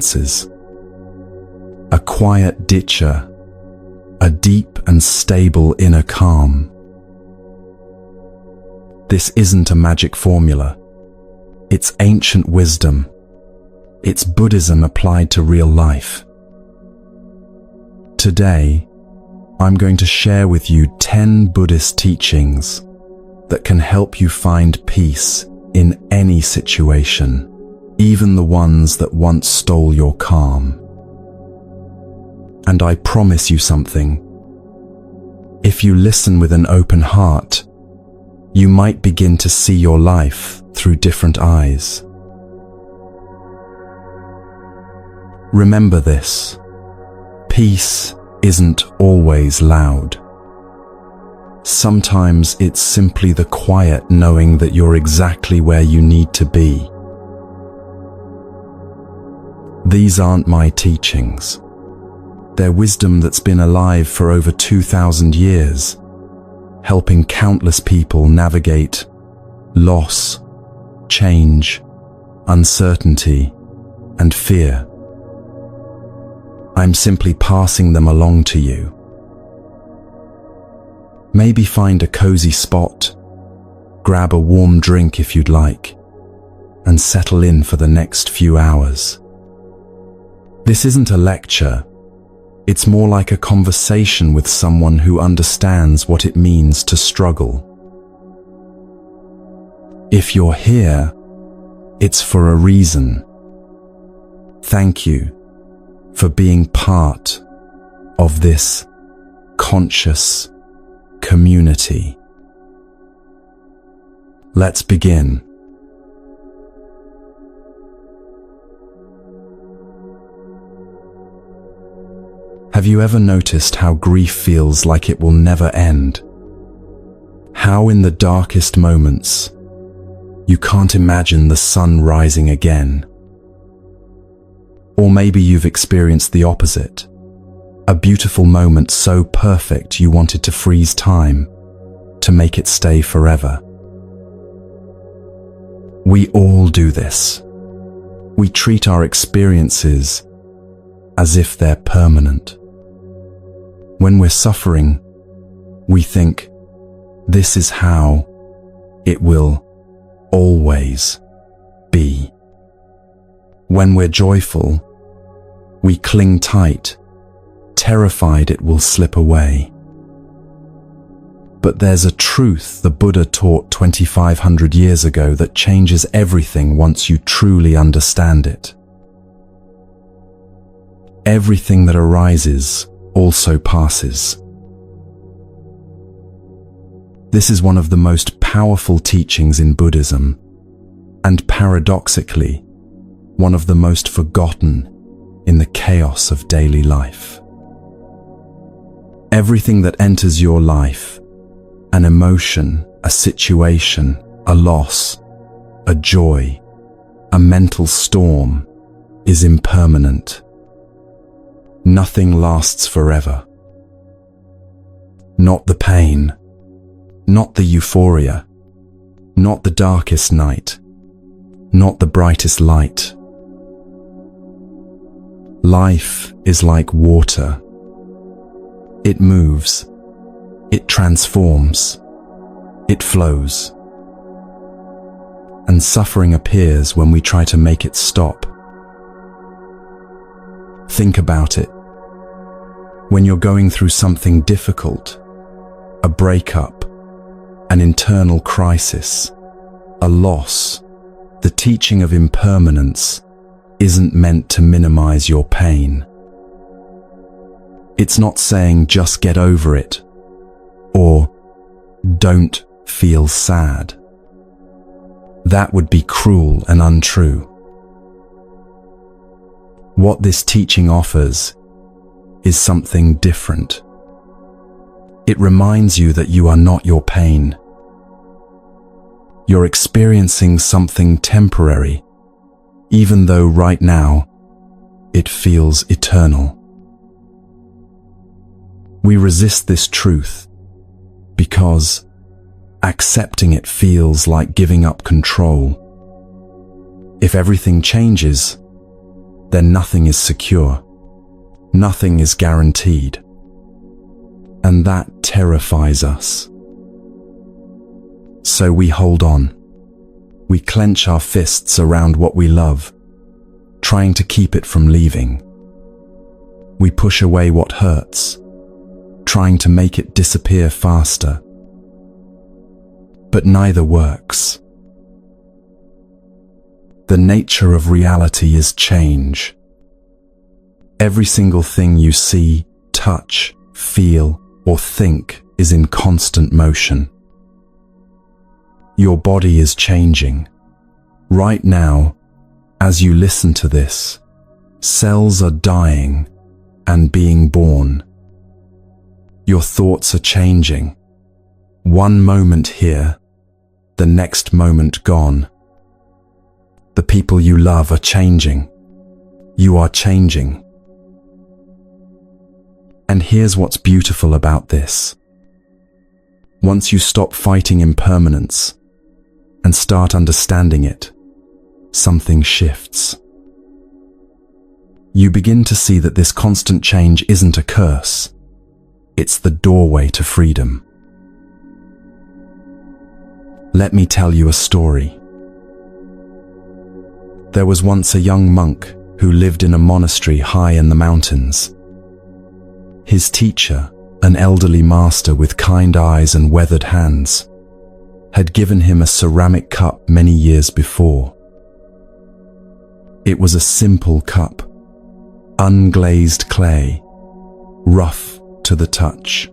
circumstances. A quiet ditcher, a deep and stable inner calm. This isn't a magic formula. It's ancient wisdom. It's Buddhism applied to real life. Today, I'm going to share with you 10 Buddhist teachings that can help you find peace in any situation, even the ones that once stole your calm. And I promise you something. If you listen with an open heart, you might begin to see your life through different eyes. Remember this: peace isn't always loud. Sometimes it's simply the quiet knowing that you're exactly where you need to be. These aren't my teachings. They're wisdom that's been alive for over 2,000 years, helping countless people navigate loss, change, uncertainty, and fear. I'm simply passing them along to you. Maybe find a cozy spot, grab a warm drink if you'd like, and settle in for the next few hours. This isn't a lecture. It's more like a conversation with someone who understands what it means to struggle. If you're here, it's for a reason. Thank you for being part of this conscious community. Let's begin. Have you ever noticed how grief feels like it will never end? How in the darkest moments, you can't imagine the sun rising again? Or maybe you've experienced the opposite. A beautiful moment so perfect you wanted to freeze time, to make it stay forever. We all do this. We treat our experiences as if they're permanent. When we're suffering, we think, this is how it will always be. When we're joyful, we cling tight, terrified it will slip away. But there's a truth the Buddha taught 2,500 years ago that changes everything once you truly understand it. Everything that arises also passes. This is one of the most powerful teachings in Buddhism, and paradoxically, one of the most forgotten in the chaos of daily life. Everything that enters your life, an emotion, a situation, a loss, a joy, a mental storm, is impermanent. Nothing lasts forever. Not the pain, not the euphoria, not the darkest night, not the brightest light. Life is like water. It moves, it transforms, it flows. And suffering appears when we try to make it stop. Think about it. When you're going through something difficult, a breakup, an internal crisis, a loss, the teaching of impermanence isn't meant to minimize your pain. It's not saying just get over it, or don't feel sad. That would be cruel and untrue. What this teaching offers is something different. It reminds you that you are not your pain. You're experiencing something temporary, even though right now it feels eternal. We resist this truth because accepting it feels like giving up control. If everything changes, then nothing is secure. Nothing is guaranteed. And that terrifies us. So we hold on. We clench our fists around what we love, trying to keep it from leaving. We push away what hurts, trying to make it disappear faster. But neither works. The nature of reality is change. Every single thing you see, touch, feel, or think is in constant motion. Your body is changing. Right now, as you listen to this, cells are dying and being born. Your thoughts are changing. One moment here, the next moment gone. The people you love are changing. You are changing. And here's what's beautiful about this. Once you stop fighting impermanence and start understanding it, something shifts. You begin to see that this constant change isn't a curse. It's the doorway to freedom. Let me tell you a story. There was once a young monk who lived in a monastery high in the mountains. His teacher, an elderly master with kind eyes and weathered hands, had given him a ceramic cup many years before. It was a simple cup, unglazed clay, rough to the touch,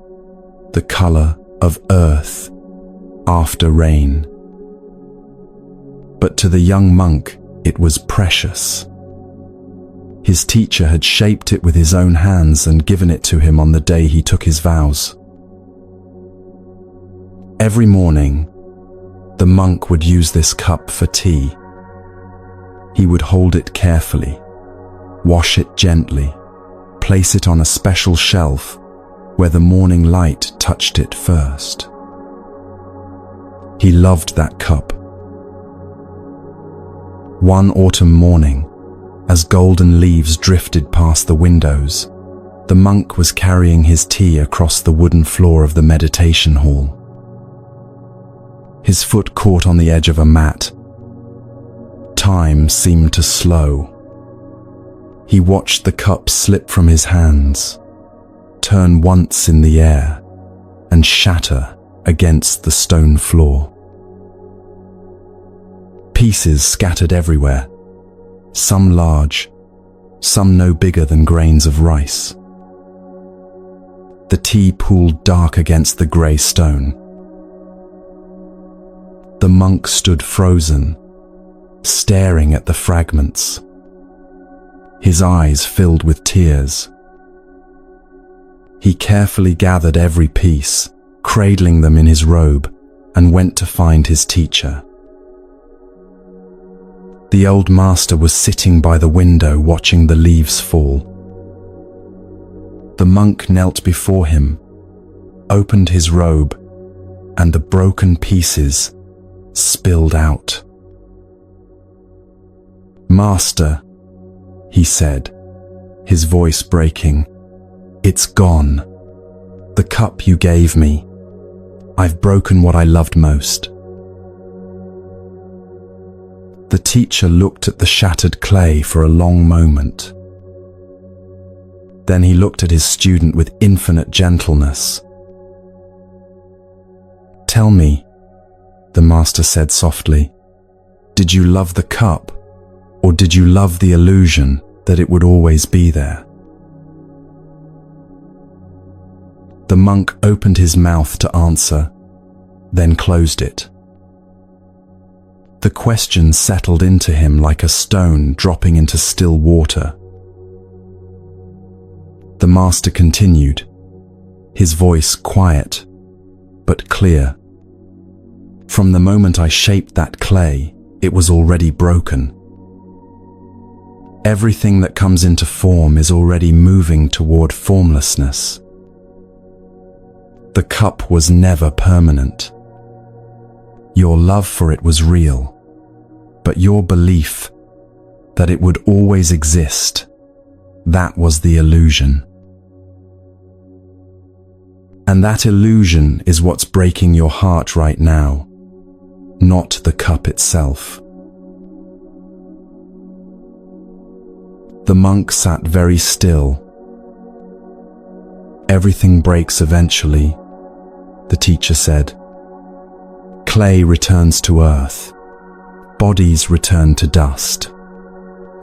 the color of earth after rain. But to the young monk, it was precious. His teacher had shaped it with his own hands and given it to him on the day he took his vows. Every morning, the monk would use this cup for tea. He would hold it carefully, wash it gently, place it on a special shelf where the morning light touched it first. He loved that cup. One autumn morning, as golden leaves drifted past the windows, the monk was carrying his tea across the wooden floor of the meditation hall. His foot caught on the edge of a mat. Time seemed to slow. He watched the cup slip from his hands, turn once in the air, and shatter against the stone floor. Pieces scattered everywhere, some large, some no bigger than grains of rice. The tea pooled dark against the grey stone. The monk stood frozen, staring at the fragments. His eyes filled with tears. He carefully gathered every piece, cradling them in his robe, and went to find his teacher. The old master was sitting by the window watching the leaves fall. The monk knelt before him, opened his robe, and the broken pieces spilled out. "Master," he said, his voice breaking, "it's gone. The cup you gave me. I've broken what I loved most." The teacher looked at the shattered clay for a long moment. Then he looked at his student with infinite gentleness. "Tell me," the master said softly, "did you love the cup, or did you love the illusion that it would always be there?" The monk opened his mouth to answer, then closed it. The question settled into him like a stone dropping into still water. The master continued, his voice quiet but clear. "From the moment I shaped that clay, it was already broken. Everything that comes into form is already moving toward formlessness. The cup was never permanent. Your love for it was real, but your belief that it would always exist. That was the illusion. And that illusion is what's breaking your heart right now, not the cup itself. The monk sat very still. Everything breaks eventually, the teacher said. Clay returns to earth. Bodies return to dust.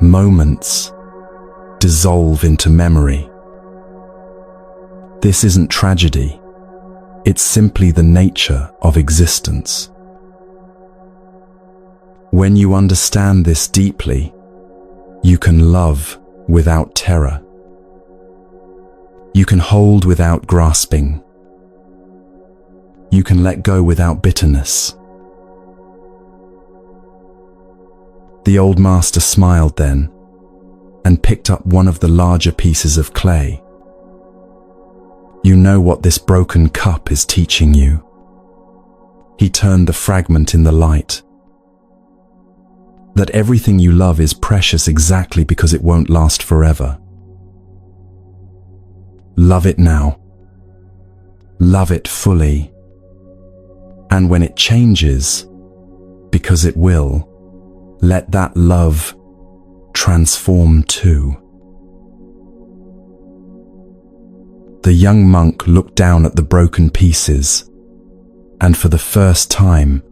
Moments dissolve into memory. This isn't tragedy. It's simply the nature of existence. When you understand this deeply, you can love without terror. You can hold without grasping. You can let go without bitterness. The old master smiled then and picked up one of the larger pieces of clay. You know what this broken cup is teaching you. He turned the fragment in the light. That everything you love is precious exactly because it won't last forever. Love it now. Love it fully. And when it changes, because it will, let that love transform too. The young monk looked down at the broken pieces, and for the first time,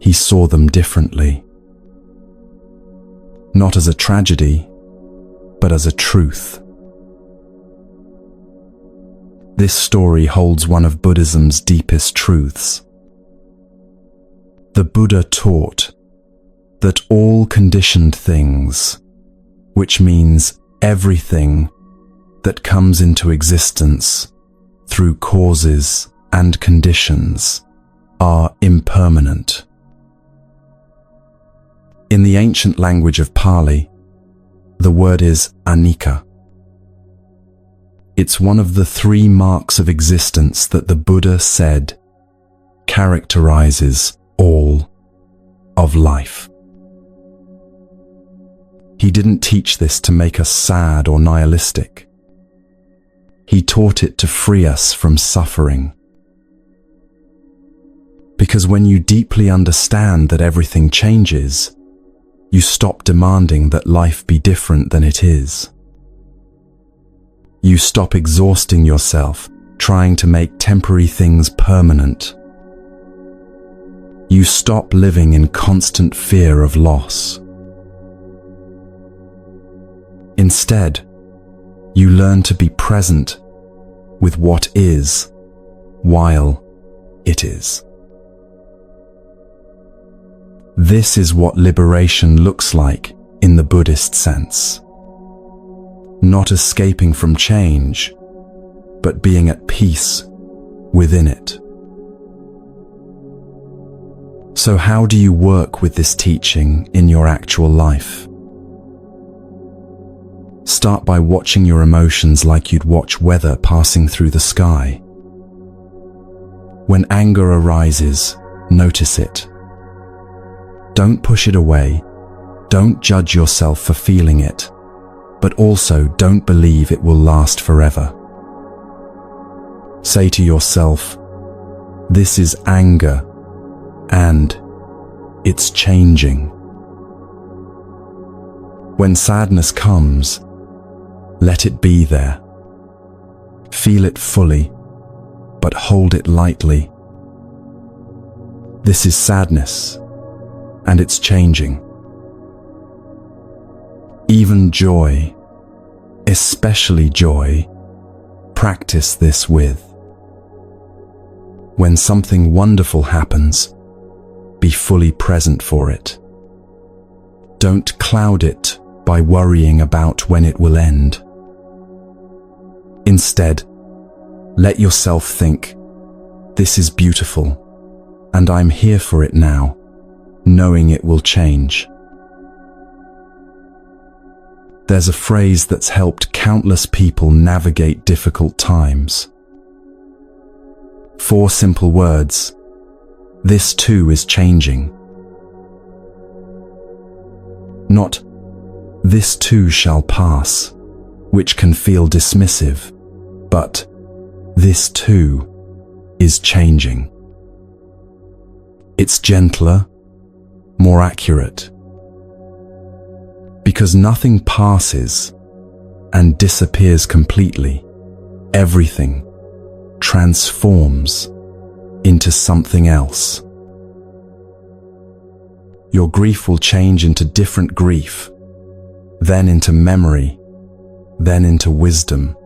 he saw them differently. Not as a tragedy, but as a truth. This story holds one of Buddhism's deepest truths. The Buddha taught that all conditioned things, which means everything that comes into existence through causes and conditions, are impermanent. In the ancient language of Pali, the word is anicca. It's one of the 3 marks of existence that the Buddha said characterizes all of life. He didn't teach this to make us sad or nihilistic. He taught it to free us from suffering. Because when you deeply understand that everything changes, you stop demanding that life be different than it is. You stop exhausting yourself trying to make temporary things permanent. You stop living in constant fear of loss. Instead, you learn to be present with what is while it is. This is what liberation looks like in the Buddhist sense. Not escaping from change, but being at peace within it. So how do you work with this teaching in your actual life? Start by watching your emotions like you'd watch weather passing through the sky. When anger arises, notice it. Don't push it away. Don't judge yourself for feeling it, but also don't believe it will last forever. Say to yourself, this is anger, and it's changing. When sadness comes, let it be there. Feel it fully, but hold it lightly. This is sadness, and it's changing. Even joy, especially joy, practice this with. When something wonderful happens, be fully present for it. Don't cloud it by worrying about when it will end. Instead, let yourself think, this is beautiful, and I'm here for it now, knowing it will change. There's a phrase that's helped countless people navigate difficult times. 4 simple words. This too is changing. Not, This too shall pass, which can feel dismissive, but this too is changing. It's gentler, more accurate, because nothing passes and disappears completely. Everything transforms into something else. Your grief will change into different grief, then into memory, then into wisdom.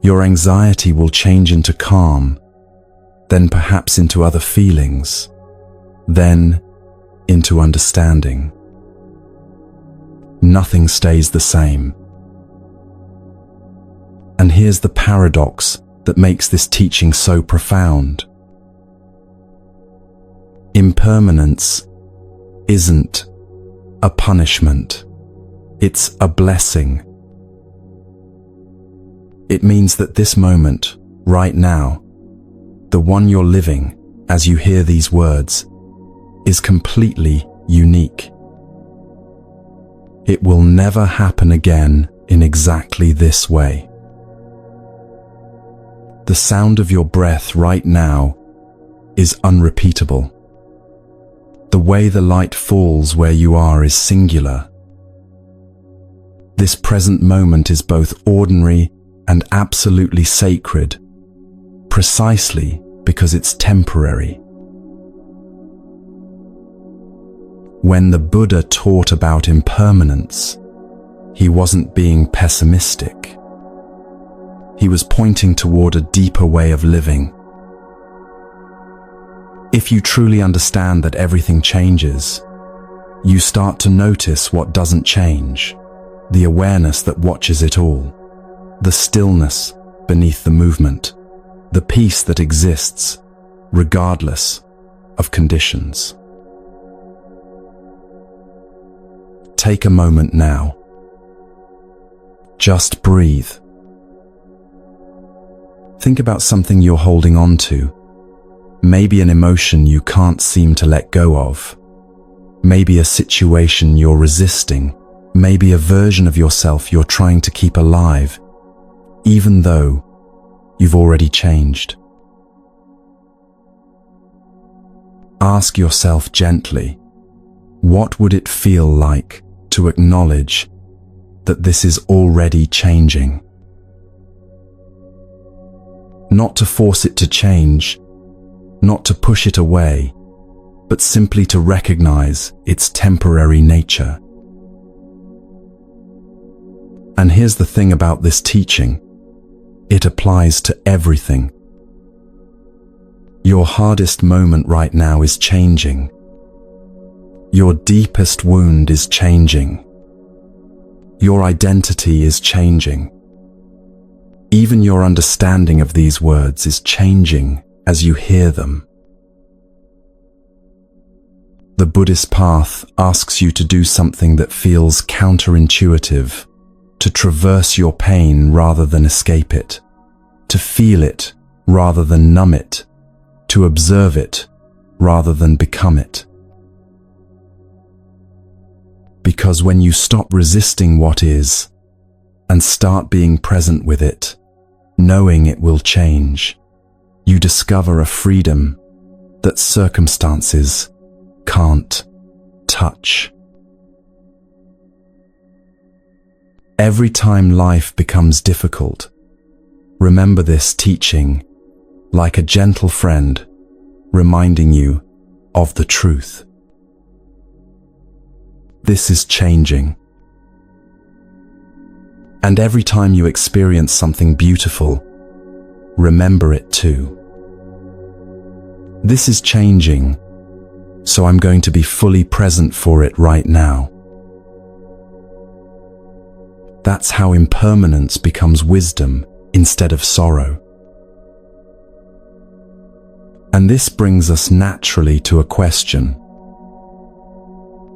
Your anxiety will change into calm, then perhaps into other feelings, then into understanding. Nothing stays the same. And here's the paradox that makes this teaching so profound. Impermanence isn't a punishment, it's a blessing. It means that this moment, right now, the one you're living as you hear these words, is completely unique. It will never happen again in exactly this way. The sound of your breath right now is unrepeatable. The way the light falls where you are is singular. This present moment is both ordinary and absolutely sacred, precisely because it's temporary. When the Buddha taught about impermanence, he wasn't being pessimistic. He was pointing toward a deeper way of living. If you truly understand that everything changes, you start to notice what doesn't change, the awareness that watches it all, the stillness beneath the movement, the peace that exists regardless of conditions. Take a moment now. Just breathe. Think about something you're holding on to. Maybe an emotion you can't seem to let go of. Maybe a situation you're resisting. Maybe a version of yourself you're trying to keep alive, even though you've already changed. Ask yourself gently, what would it feel like to acknowledge that this is already changing? Not to force it to change, not to push it away, but simply to recognize its temporary nature. And here's the thing about this teaching. It applies to everything. Your hardest moment right now is changing. Your deepest wound is changing. Your identity is changing. Even your understanding of these words is changing as you hear them. The Buddhist path asks you to do something that feels counterintuitive, to traverse your pain rather than escape it, to feel it rather than numb it, to observe it rather than become it. Because when you stop resisting what is and start being present with it, knowing it will change, you discover a freedom that circumstances can't touch. Every time life becomes difficult, remember this teaching like a gentle friend reminding you of the truth. This is changing. And every time you experience something beautiful, remember it too. This is changing, so I'm going to be fully present for it right now. That's how impermanence becomes wisdom instead of sorrow. And this brings us naturally to a question.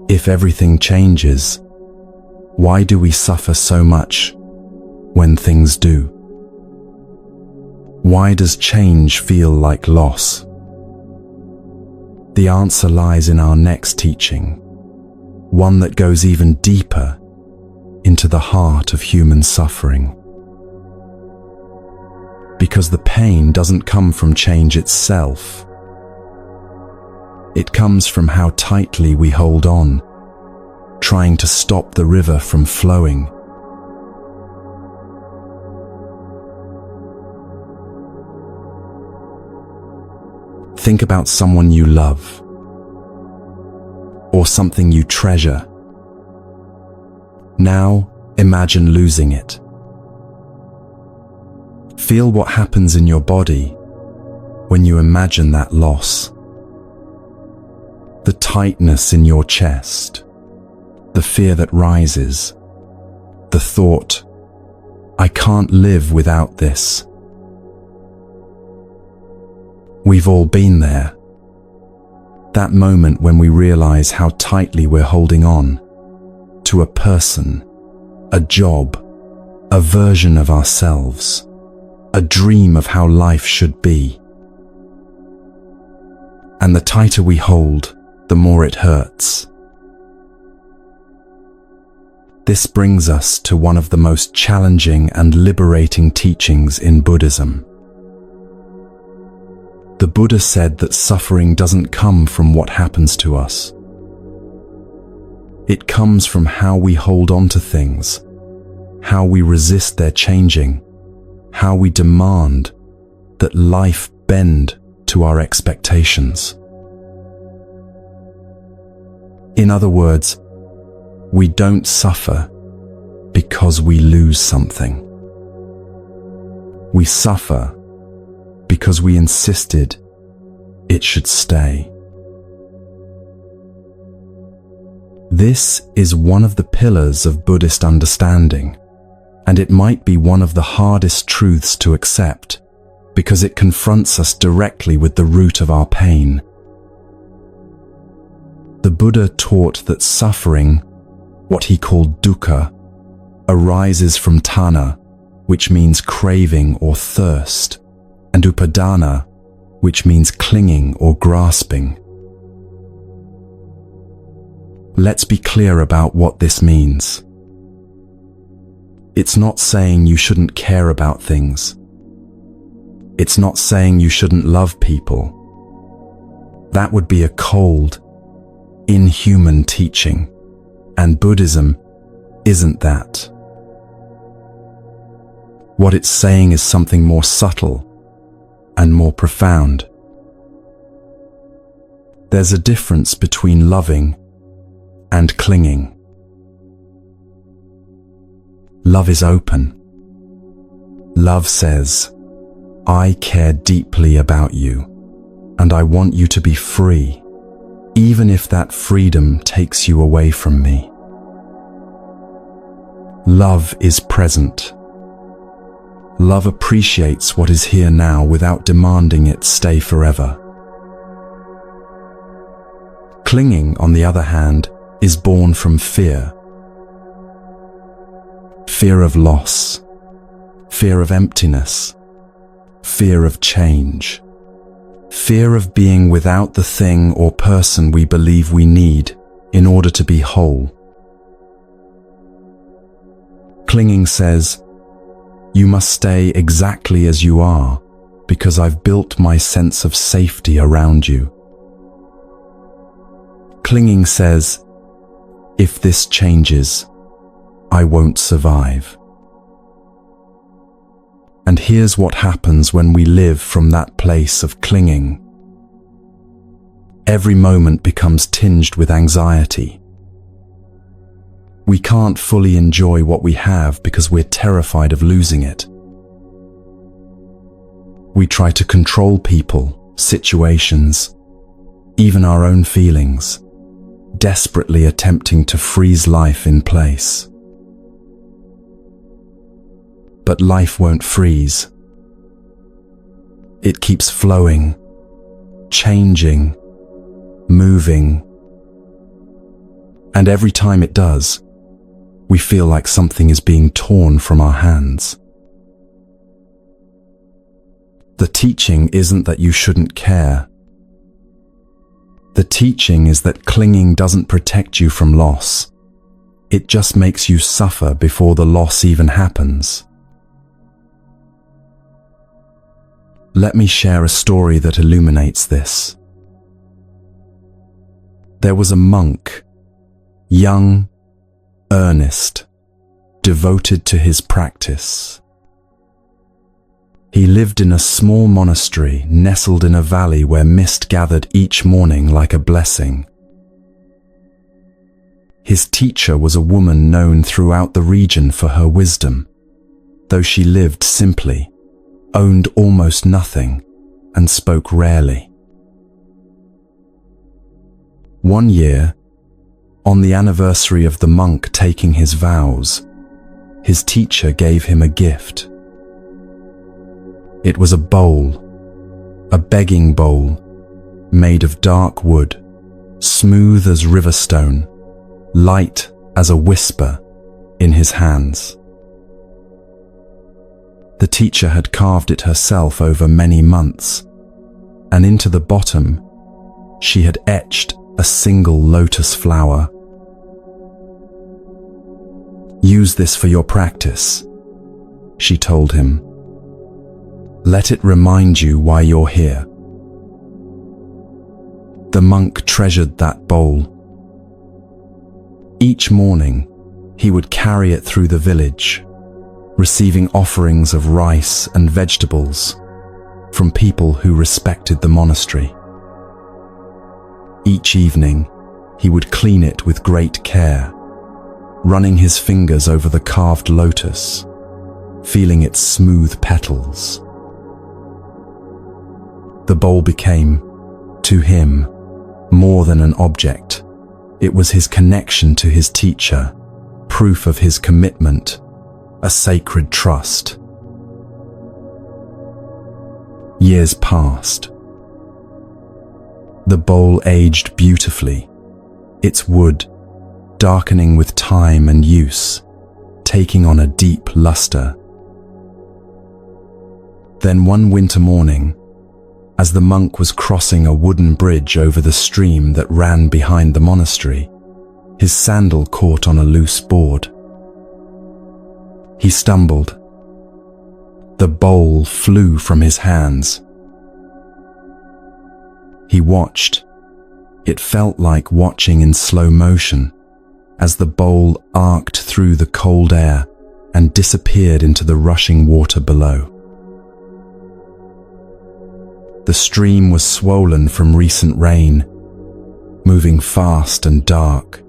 If everything changes, why do we suffer so much when things do? Why does change feel like loss? The answer lies in our next teaching. one that goes even deeper into the heart of human suffering. Because the pain doesn't come from change itself. It comes from how tightly we hold on, trying to stop the river from flowing. Think about someone you love, or something you treasure. Now, imagine losing it. Feel what happens in your body when you imagine that loss. The tightness in your chest, the fear that rises, the thought, I can't live without this. We've all been there. That moment when we realize how tightly we're holding on to a person, a job, a version of ourselves, a dream of how life should be. And the tighter we hold, the more it hurts. This brings us to one of the most challenging and liberating teachings in Buddhism. The Buddha said that suffering doesn't come from what happens to us. It comes from how we hold on to things, how we resist their changing, how we demand that life bend to our expectations. In other words, we don't suffer because we lose something. We suffer because we insisted it should stay. This is one of the pillars of Buddhist understanding, and it might be one of the hardest truths to accept because it confronts us directly with the root of our pain. The Buddha taught that suffering, what he called dukkha, arises from tanha, which means craving or thirst, and upadana, which means clinging or grasping. Let's be clear about what this means. It's not saying you shouldn't care about things. It's not saying you shouldn't love people. That would be a cold, inhuman teaching, and Buddhism isn't that. What it's saying is something more subtle and more profound. There's a difference between loving and clinging. Love is open. Love says, I care deeply about you, and I want you to be free, even if that freedom takes you away from me. Love is present. Love appreciates what is here now without demanding it stay forever. Clinging, on the other hand, is born from fear. Fear of loss, fear of emptiness, fear of change, fear of being without the thing or person we believe we need in order to be whole. Clinging says, you must stay exactly as you are because I've built my sense of safety around you. Clinging says, if this changes, I won't survive. And here's what happens when we live from that place of clinging. Every moment becomes tinged with anxiety. We can't fully enjoy what we have because we're terrified of losing it. We try to control people, situations, even our own feelings, desperately attempting to freeze life in place. But life won't freeze. It keeps flowing, changing, moving. And every time it does, we feel like something is being torn from our hands. The teaching isn't that you shouldn't care. The teaching is that clinging doesn't protect you from loss. It just makes you suffer before the loss even happens. Let me share a story that illuminates this. There was a monk, young, earnest, devoted to his practice. He lived in a small monastery nestled in a valley where mist gathered each morning like a blessing. His teacher was a woman known throughout the region for her wisdom, though she lived simply, owned almost nothing, and spoke rarely. One year, on the anniversary of the monk taking his vows, his teacher gave him a gift. It was a bowl, a begging bowl, made of dark wood, smooth as river stone, light as a whisper in his hands. The teacher had carved it herself over many months, and into the bottom she had etched a single lotus flower. "Use this for your practice," she told him. "Let it remind you why you're here." The monk treasured that bowl. Each morning, he would carry it through the village, receiving offerings of rice and vegetables from people who respected the monastery. Each evening, he would clean it with great care, running his fingers over the carved lotus, feeling its smooth petals. The bowl became, to him, more than an object. It was his connection to his teacher, proof of his commitment, a sacred trust. Years passed. The bowl aged beautifully, its wood darkening with time and use, taking on a deep luster. Then one winter morning, as the monk was crossing a wooden bridge over the stream that ran behind the monastery, his sandal caught on a loose board. He stumbled. The bowl flew from his hands. He watched. It felt like watching in slow motion as the bowl arced through the cold air and disappeared into the rushing water below. The stream was swollen from recent rain, moving fast and dark.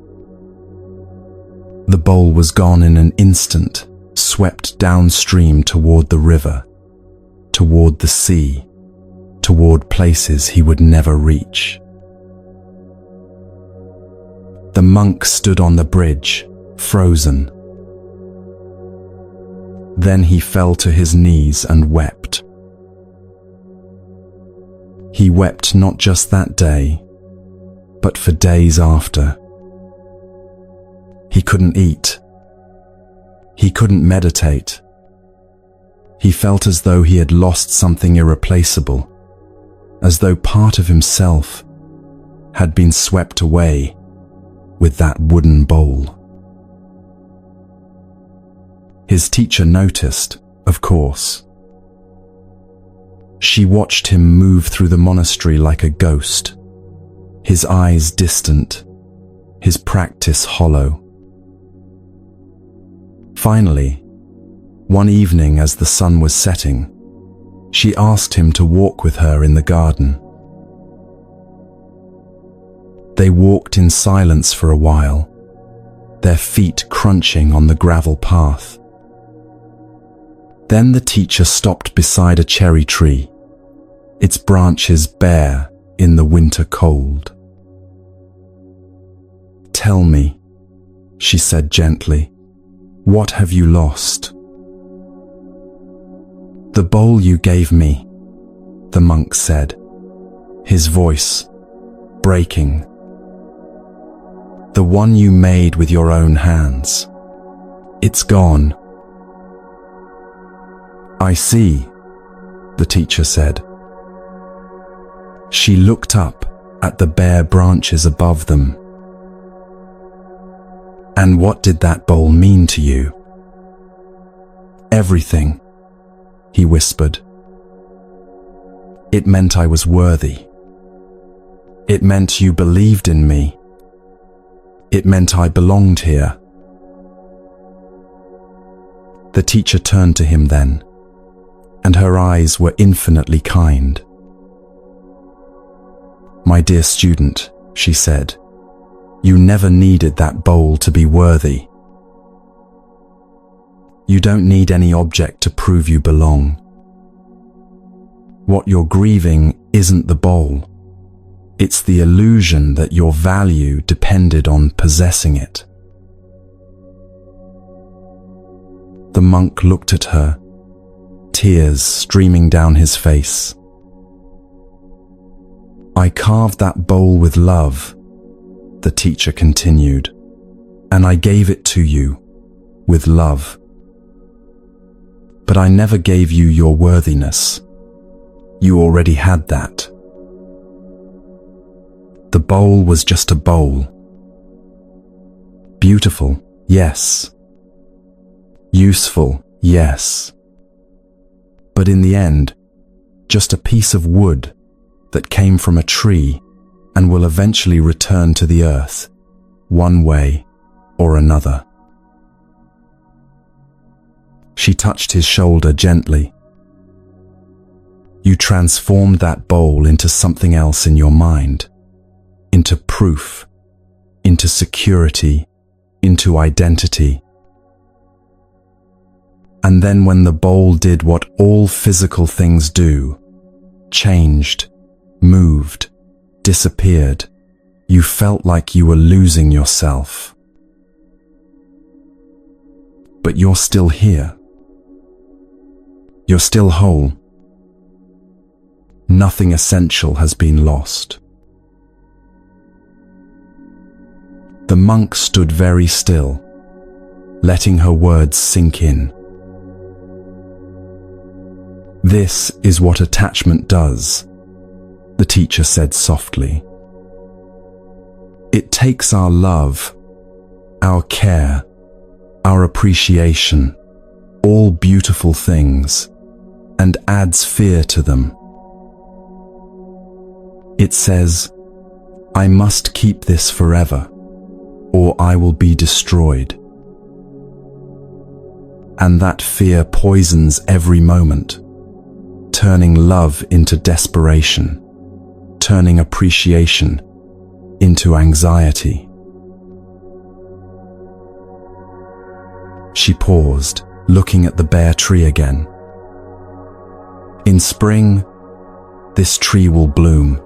The bowl was gone in an instant, swept downstream toward the river, toward the sea, toward places he would never reach. The monk stood on the bridge, frozen. Then he fell to his knees and wept. He wept not just that day, but for days after. He couldn't eat. He couldn't meditate. He felt as though he had lost something irreplaceable, as though part of himself had been swept away with that wooden bowl. His teacher noticed, of course. She watched him move through the monastery like a ghost, his eyes distant, his practice hollow. Finally, one evening as the sun was setting, she asked him to walk with her in the garden. They walked in silence for a while, their feet crunching on the gravel path. Then the teacher stopped beside a cherry tree, its branches bare in the winter cold. "Tell me," she said gently, "what have you lost?" "The bowl you gave me," the monk said, his voice breaking. "The one you made with your own hands. It's gone." "I see," the teacher said. She looked up at the bare branches above them. And what did that bowl mean to you? Everything, he whispered. It meant I was worthy. It meant you believed in me. It meant I belonged here. The teacher turned to him then, and her eyes were infinitely kind. My dear student, she said, you never needed that bowl to be worthy. You don't need any object to prove you belong. What you're grieving isn't the bowl. It's the illusion that your value depended on possessing it. The monk looked at her, tears streaming down his face. I carved that bowl with love, the teacher continued, and I gave it to you with love. But I never gave you your worthiness. You already had that. The bowl was just a bowl. Beautiful, yes. Useful, yes. But in the end, just a piece of wood that came from a tree and will eventually return to the earth, one way or another. She touched his shoulder gently. You transformed that bowl into something else in your mind, into proof, into security, into identity. And then when the bowl did what all physical things do, changed, moved, disappeared, you felt like you were losing yourself. But you're still here. You're still whole. Nothing essential has been lost. The monk stood very still, letting her words sink in. This is what attachment does, the teacher said softly. It takes our love, our care, our appreciation, all beautiful things, and adds fear to them. It says, I must keep this forever, or I will be destroyed. And that fear poisons every moment, turning love into desperation, turning appreciation into anxiety. She paused, looking at the bare tree again. In spring, this tree will bloom.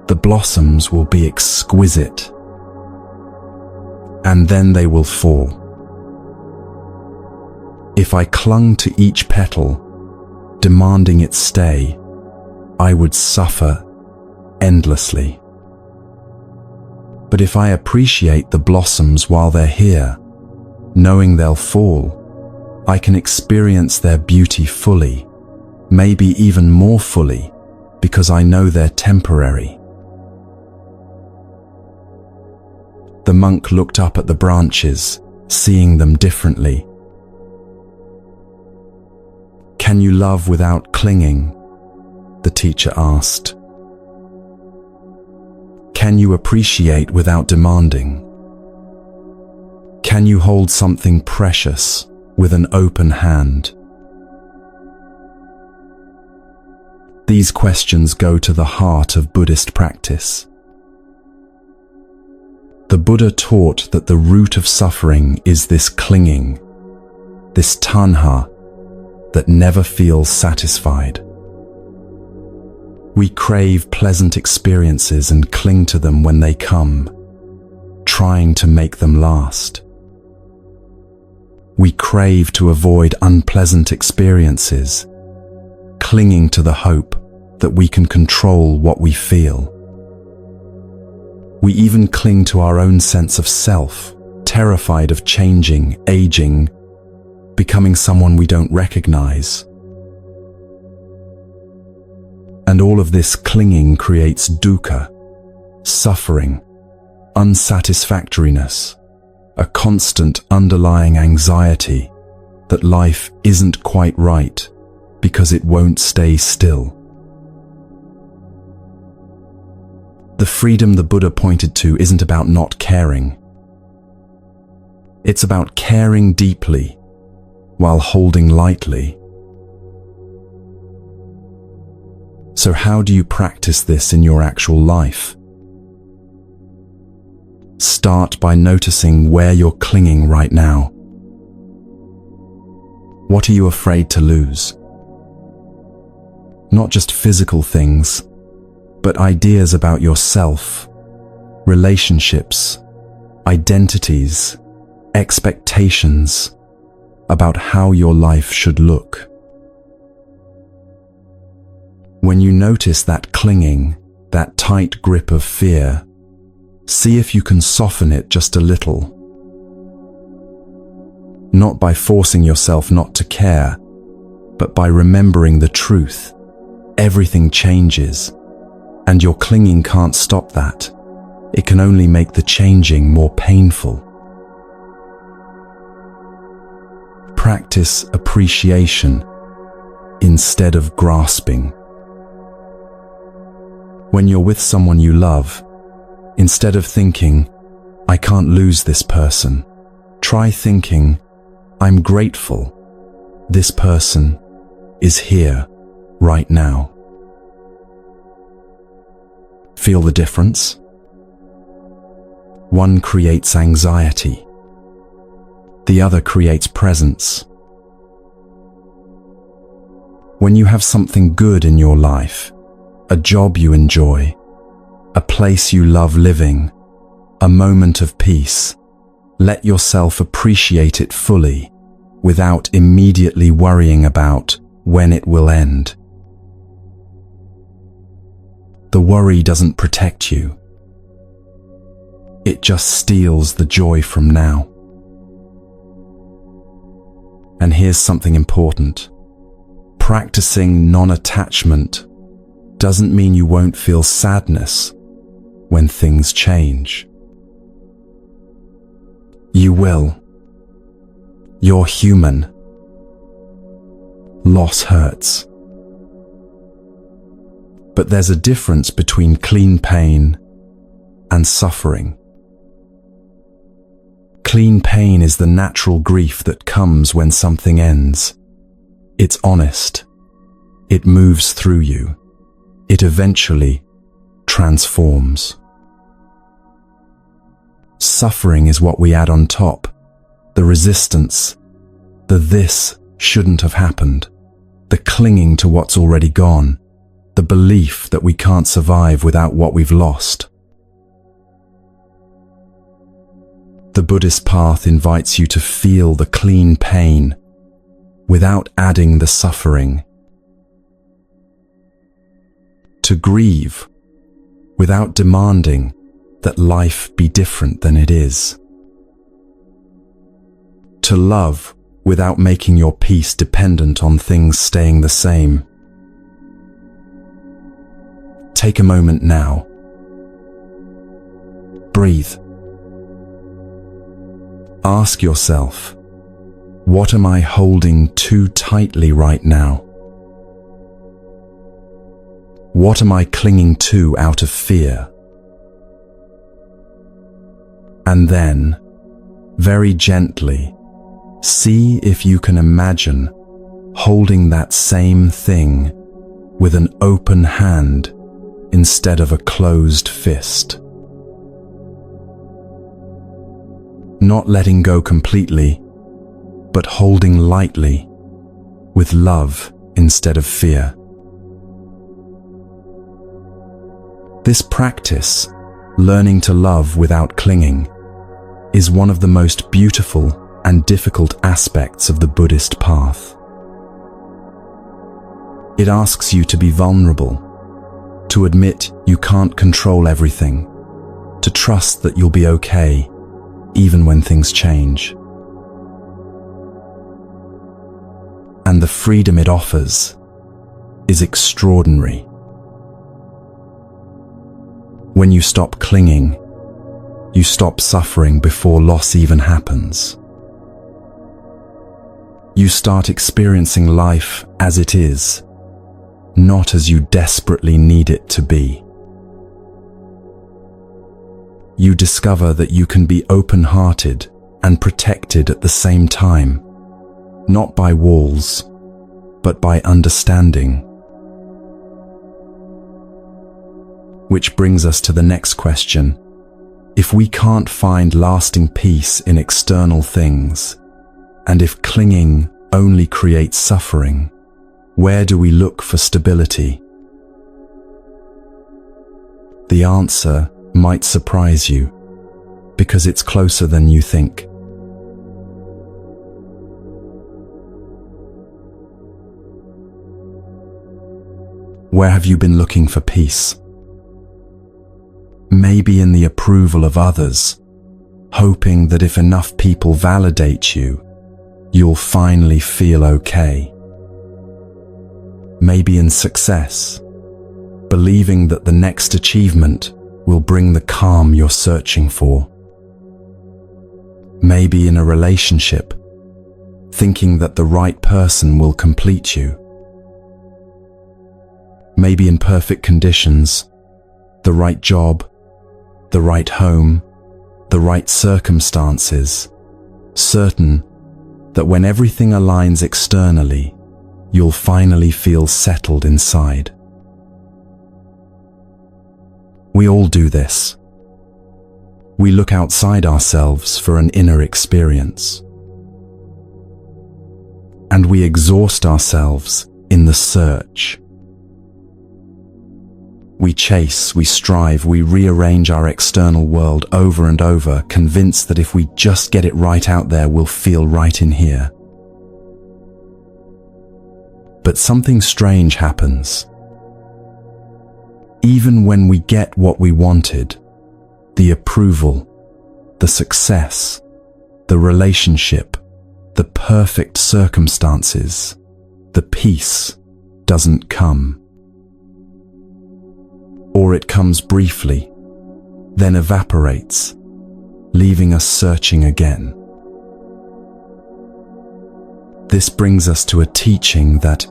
The blossoms will be exquisite. And then they will fall. If I clung to each petal, demanding its stay, I would suffer endlessly. But if I appreciate the blossoms while they're here, knowing they'll fall, I can experience their beauty fully, maybe even more fully, because I know they're temporary. The monk looked up at the branches, seeing them differently. Can you love without clinging? The teacher asked. Can you appreciate without demanding? Can you hold something precious with an open hand? These questions go to the heart of Buddhist practice. The Buddha taught that the root of suffering is this clinging, this tanha that never feels satisfied. We crave pleasant experiences and cling to them when they come, trying to make them last. We crave to avoid unpleasant experiences, clinging to the hope that we can control what we feel. We even cling to our own sense of self, terrified of changing, aging, becoming someone we don't recognize. And all of this clinging creates dukkha, suffering, unsatisfactoriness, a constant underlying anxiety that life isn't quite right because it won't stay still. The freedom the Buddha pointed to isn't about not caring. It's about caring deeply while holding lightly. So how do you practice this in your actual life? Start by noticing where you're clinging right now. What are you afraid to lose? Not just physical things, but ideas about yourself, relationships, identities, expectations about how your life should look. When you notice that clinging, that tight grip of fear, see if you can soften it just a little. Not by forcing yourself not to care, but by remembering the truth. Everything changes, and your clinging can't stop that. It can only make the changing more painful. Practice appreciation instead of grasping. When you're with someone you love, instead of thinking, "I can't lose this person," try thinking, "I'm grateful. This person is here right now." Feel the difference? One creates anxiety. The other creates presence. When you have something good in your life, a job you enjoy, a place you love living, a moment of peace, let yourself appreciate it fully without immediately worrying about when it will end. The worry doesn't protect you. It just steals the joy from now. And here's something important. Practicing non-attachment doesn't mean you won't feel sadness when things change. You will. You're human. Loss hurts. But there's a difference between clean pain and suffering. Clean pain is the natural grief that comes when something ends. It's honest. It moves through you. It eventually transforms. Suffering is what we add on top. The resistance, the "this shouldn't have happened," the clinging to what's already gone, the belief that we can't survive without what we've lost. The Buddhist path invites you to feel the clean pain without adding the suffering. To grieve without demanding that life be different than it is. To love without making your peace dependent on things staying the same. Take a moment now. Breathe. Ask yourself, what am I holding too tightly right now? What am I clinging to out of fear? And then, very gently, see if you can imagine holding that same thing with an open hand instead of a closed fist. Not letting go completely, but holding lightly, with love instead of fear. This practice, learning to love without clinging, is one of the most beautiful and difficult aspects of the Buddhist path. It asks you to be vulnerable, to admit you can't control everything, to trust that you'll be okay, even when things change. And the freedom it offers is extraordinary. When you stop clinging, you stop suffering before loss even happens. You start experiencing life as it is, not as you desperately need it to be. You discover that you can be open-hearted and protected at the same time, not by walls, but by understanding. Which brings us to the next question. If we can't find lasting peace in external things, and if clinging only creates suffering, where do we look for stability? The answer might surprise you, because it's closer than you think. Where have you been looking for peace? Maybe in the approval of others, hoping that if enough people validate you, you'll finally feel okay. Maybe in success, believing that the next achievement will bring the calm you're searching for. Maybe in a relationship, thinking that the right person will complete you. Maybe in perfect conditions, the right job, the right home, the right circumstances, certain that when everything aligns externally, you'll finally feel settled inside. We all do this. We look outside ourselves for an inner experience. And we exhaust ourselves in the search. We chase, we strive, we rearrange our external world over and over, convinced that if we just get it right out there, we'll feel right in here. But something strange happens. Even when we get what we wanted, the approval, the success, the relationship, the perfect circumstances, the peace doesn't come. Or it comes briefly, then evaporates, leaving us searching again. This brings us to a teaching that,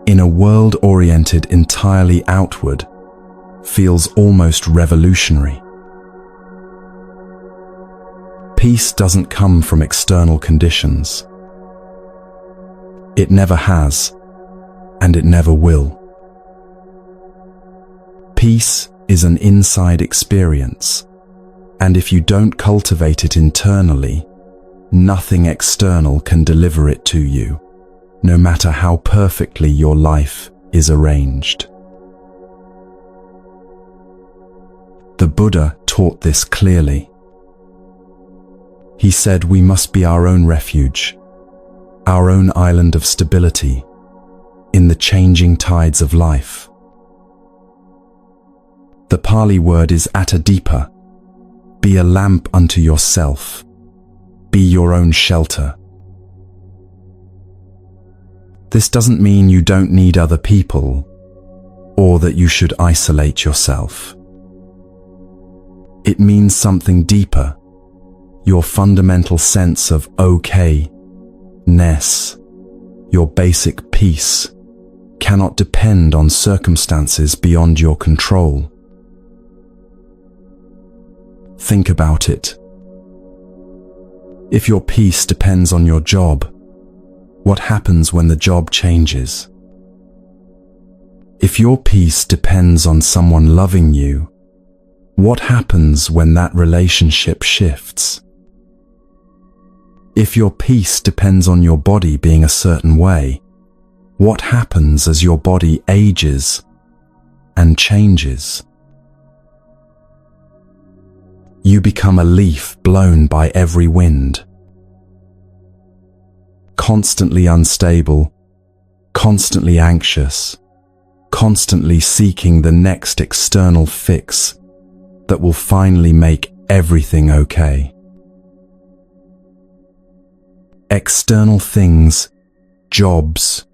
in a world oriented entirely outward, feels almost revolutionary. Peace doesn't come from external conditions. It never has, and it never will. Peace is an inside experience, and if you don't cultivate it internally, nothing external can deliver it to you, no matter how perfectly your life is arranged. The Buddha taught this clearly. He said we must be our own refuge, our own island of stability in the changing tides of life. The Pali word is attadipa. Be a lamp unto yourself. Be your own shelter. This doesn't mean you don't need other people, or that you should isolate yourself. It means something deeper, your fundamental sense of okay-ness, your basic peace, cannot depend on circumstances beyond your control. Think about it. If your peace depends on your job, what happens when the job changes? If your peace depends on someone loving you, what happens when that relationship shifts? If your peace depends on your body being a certain way, what happens as your body ages and changes? You become a leaf blown by every wind. Constantly unstable, constantly anxious, constantly seeking the next external fix that will finally make everything okay. External things, jobs,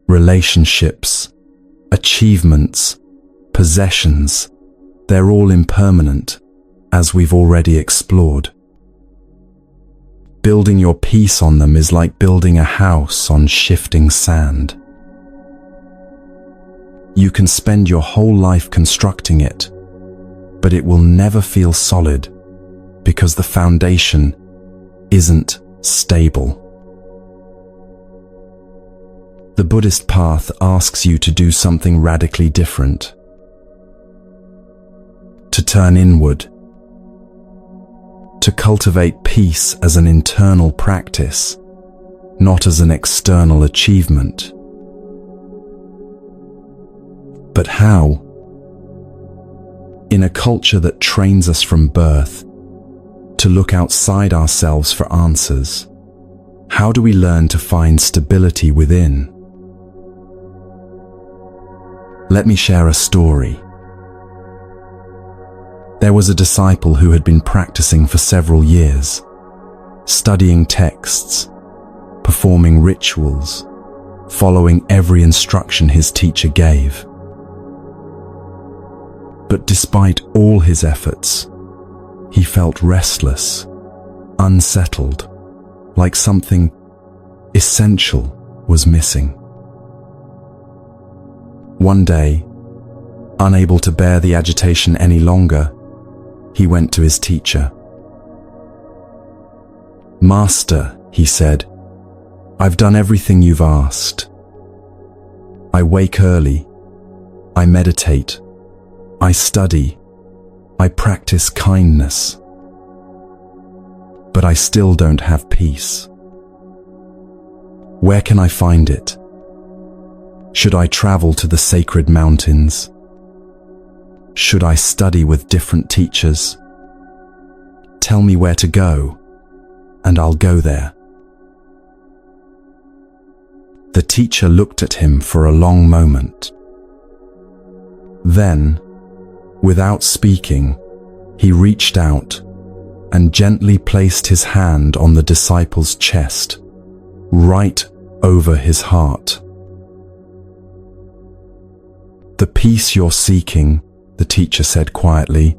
relationships, achievements, possessions, They're all impermanent, as we've already explored. Building your peace on them is like building a house on shifting sand. You can spend your whole life constructing it, but it will never feel solid because the foundation isn't stable. The Buddhist path asks you to do something radically different. To turn inward. To cultivate peace as an internal practice, not as an external achievement. But how? In a culture that trains us from birth to look outside ourselves for answers, how do we learn to find stability within? Let me share a story. There was a disciple who had been practicing for several years, studying texts, performing rituals, following every instruction his teacher gave. But despite all his efforts, he felt restless, unsettled, like something essential was missing. One day, unable to bear the agitation any longer, he went to his teacher. "Master," he said, "I've done everything you've asked. I wake early, I meditate, I study, I practice kindness, but I still don't have peace. Where can I find it? Should I travel to the sacred mountains? Should I study with different teachers? Tell me where to go, and I'll go there." The teacher looked at him for a long moment. Then, without speaking, he reached out and gently placed his hand on the disciple's chest, right over his heart. "The peace you're seeking," the teacher said quietly,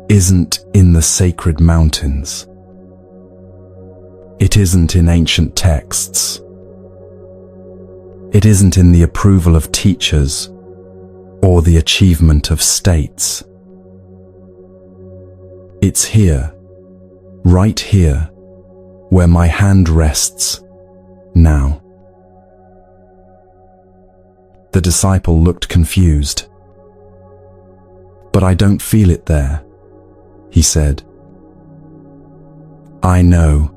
"isn't in the sacred mountains. It isn't in ancient texts. It isn't in the approval of teachers or the achievement of states. It's here, right here, where my hand rests now." The disciple looked confused. "But I don't feel it there," he said. "I know,"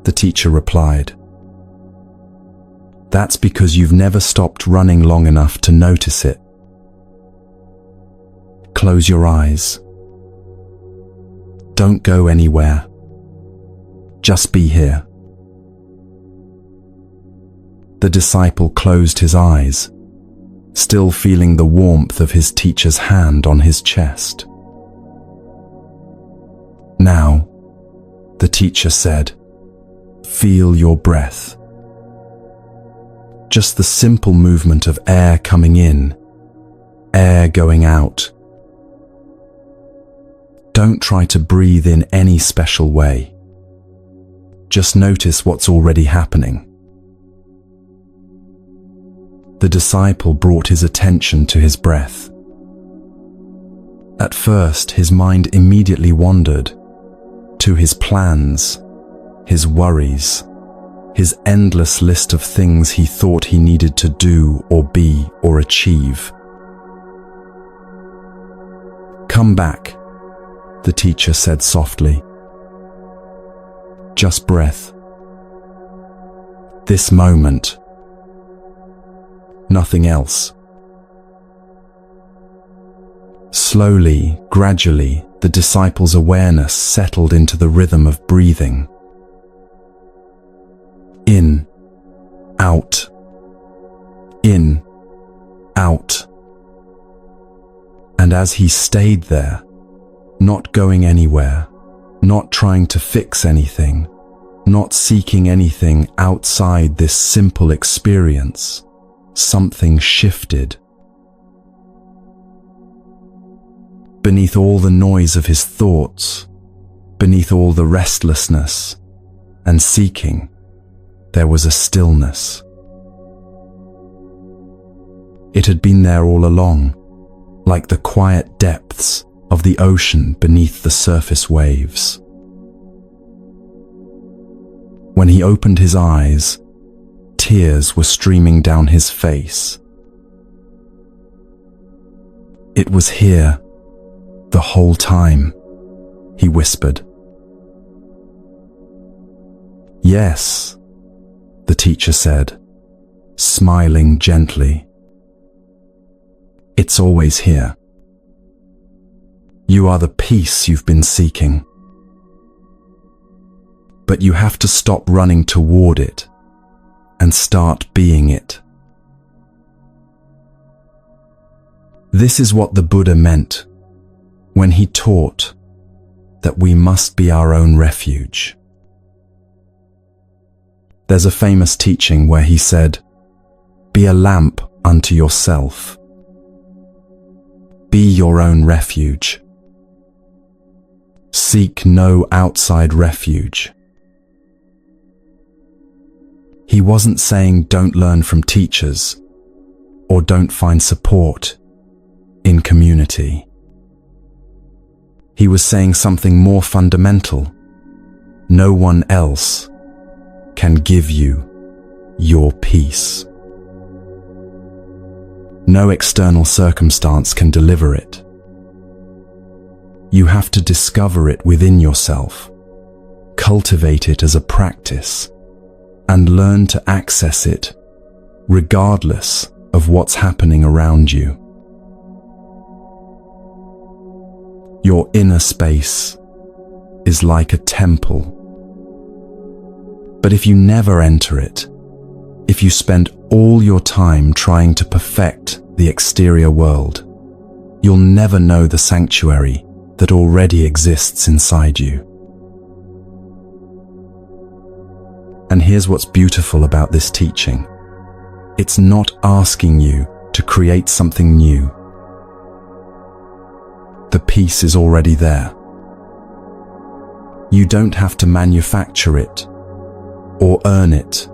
the teacher replied. "That's because you've never stopped running long enough to notice it. Close your eyes. Don't go anywhere. Just be here." The disciple closed his eyes, still feeling the warmth of his teacher's hand on his chest. "Now," the teacher said, "feel your breath. Just the simple movement of air coming in, air going out. Don't try to breathe in any special way. Just notice what's already happening." The disciple brought his attention to his breath. At first, his mind immediately wandered to his plans, his worries, his endless list of things he thought he needed to do or be or achieve. "Come back," the teacher said softly. "Just breath. This moment. Nothing else." Slowly, gradually, the disciple's awareness settled into the rhythm of breathing. In, out, in, out. And as he stayed there, not going anywhere, not trying to fix anything, not seeking anything outside this simple experience, something shifted. Beneath all the noise of his thoughts, beneath all the restlessness and seeking, there was a stillness. It had been there all along, like the quiet depths of the ocean beneath the surface waves. When he opened his eyes, tears were streaming down his face. "It was here, the whole time," he whispered. "Yes," the teacher said, smiling gently. "It's always here. You are the peace you've been seeking. But you have to stop running toward it and start being it." This is what the Buddha meant when he taught that we must be our own refuge. There's a famous teaching where he said, "Be a lamp unto yourself. Be your own refuge. Seek no outside refuge." He wasn't saying don't learn from teachers or don't find support in community. He was saying something more fundamental. No one else can give you your peace. No external circumstance can deliver it. You have to discover it within yourself, cultivate it as a practice, and learn to access it regardless of what's happening around you. Your inner space is like a temple. But if you never enter it, if you spend all your time trying to perfect the exterior world, you'll never know the sanctuary that already exists inside you. And here's what's beautiful about this teaching. It's not asking you to create something new. The peace is already there. You don't have to manufacture it, or earn it,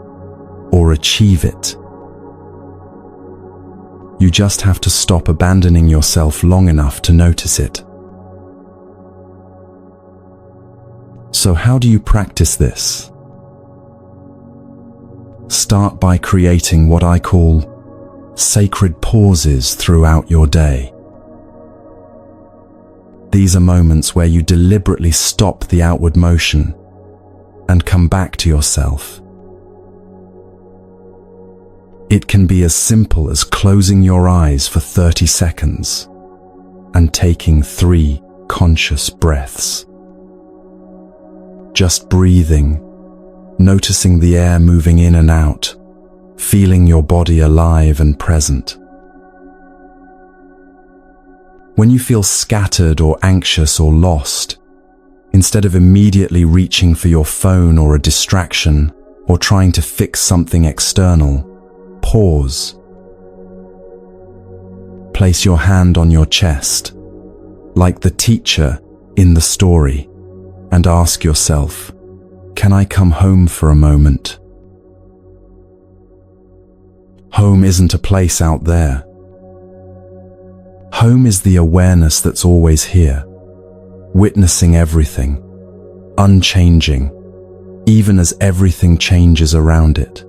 or achieve it. You just have to stop abandoning yourself long enough to notice it. So how do you practice this? Start by creating what I call sacred pauses throughout your day. These are moments where you deliberately stop the outward motion and come back to yourself. It can be as simple as closing your eyes for 30 seconds and taking 3 conscious breaths. Just breathing, noticing the air moving in and out, feeling your body alive and present. When you feel scattered or anxious or lost, instead of immediately reaching for your phone or a distraction or trying to fix something external, pause. Place your hand on your chest, like the teacher in the story, and ask yourself, can I come home for a moment? Home isn't a place out there. Home is the awareness that's always here, witnessing everything, unchanging, even as everything changes around it.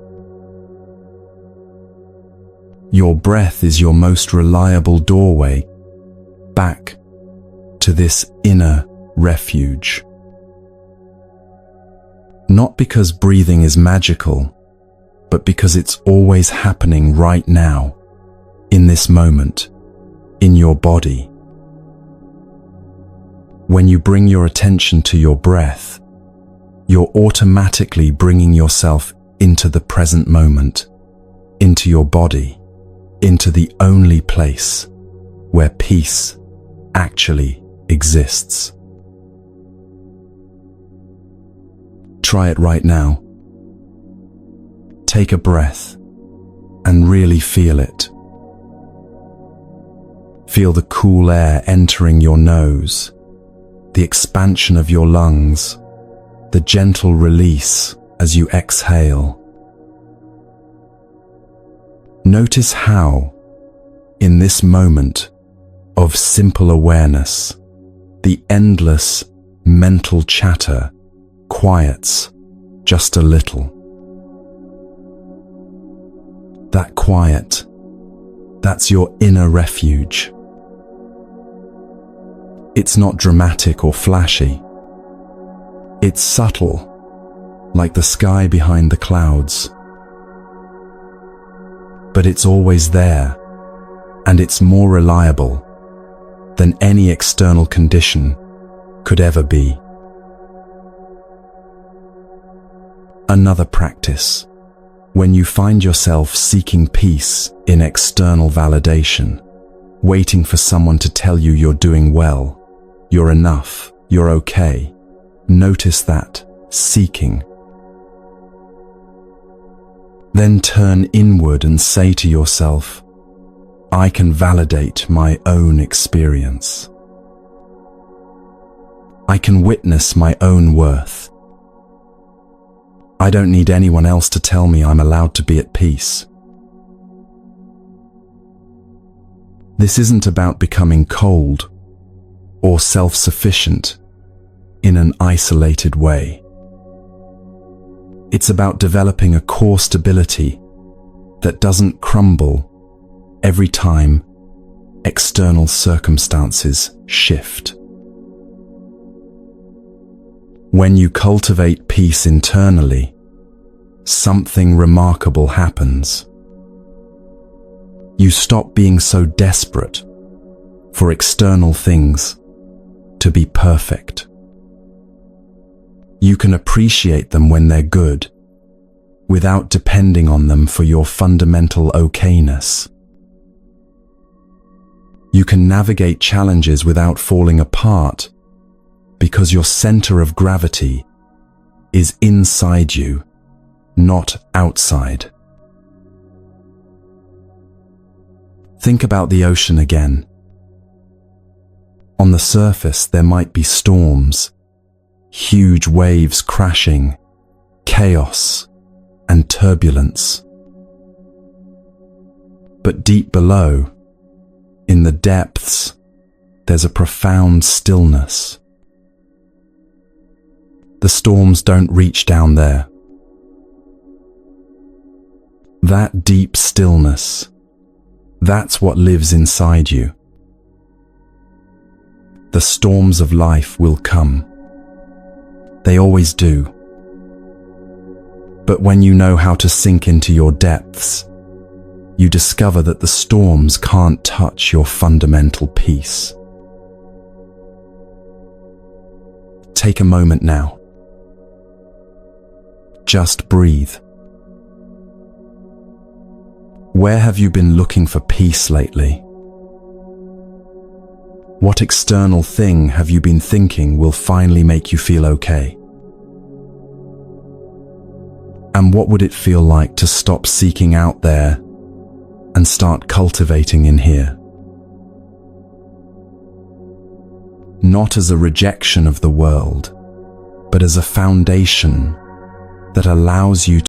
Your breath is your most reliable doorway back to this inner refuge. Not because breathing is magical, but because it's always happening right now, in this moment, in your body. When you bring your attention to your breath, you're automatically bringing yourself into the present moment, into your body, into the only place where peace actually exists. Try it right now. Take a breath and really feel it. Feel the cool air entering your nose, the expansion of your lungs, the gentle release as you exhale. Notice how, in this moment of simple awareness, the endless mental chatter quiets just a little. That quiet, that's your inner refuge. It's not dramatic or flashy. It's subtle, like the sky behind the clouds. But it's always there, and it's more reliable than any external condition could ever be. Another practice, when you find yourself seeking peace in external validation, waiting for someone to tell you you're doing well, you're enough, you're okay. Notice that seeking. Then turn inward and say to yourself, I can validate my own experience. I can witness my own worth. I don't need anyone else to tell me I'm allowed to be at peace. This isn't about becoming cold or self-sufficient in an isolated way. It's about developing a core stability that doesn't crumble every time external circumstances shift. When you cultivate peace internally, something remarkable happens. You stop being so desperate for external things to be perfect. You can appreciate them when they're good, without depending on them for your fundamental okayness. You can navigate challenges without falling apart, because your center of gravity is inside you, not outside. Think about the ocean again. On the surface, there might be storms, huge waves crashing, chaos and turbulence. But deep below, in the depths, there's a profound stillness. The storms don't reach down there. That deep stillness, that's what lives inside you. The storms of life will come. They always do. But when you know how to sink into your depths, you discover that the storms can't touch your fundamental peace. Take a moment now. Just breathe. Where have you been looking for peace lately? What external thing have you been thinking will finally make you feel okay? And what would it feel like to stop seeking out there and start cultivating in here? Not as a rejection of the world, but as a foundation that allows you